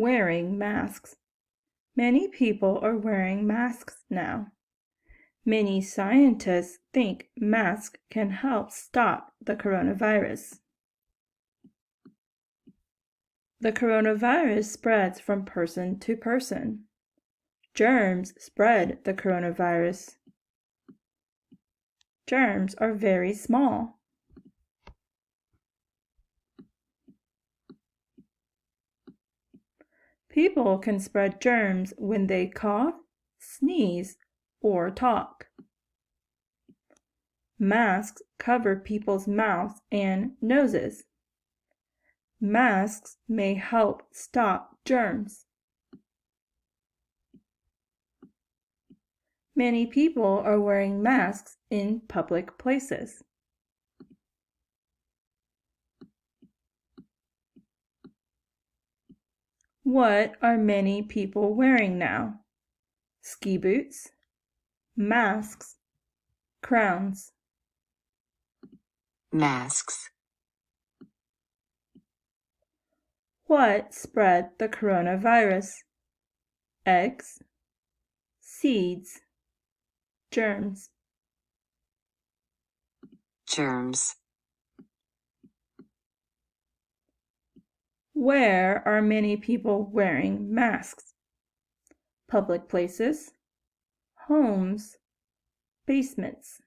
Wearing masks. Many people are wearing masks now. Many scientists think masks can help stop the coronavirus. The coronavirus spreads from person to person. Germs spread the coronavirus. Germs are very small. People can spread germs when they cough, sneeze, or talk. Masks cover people's mouths and noses. Masks may help stop germs. Many people are wearing masks in public places. What are many people wearing now? Ski boots, masks, crowns. Masks. What spread the coronavirus? Eggs, seeds, germs. Germs. Where are many people wearing masks? Public places, homes, basements.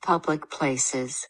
Public places.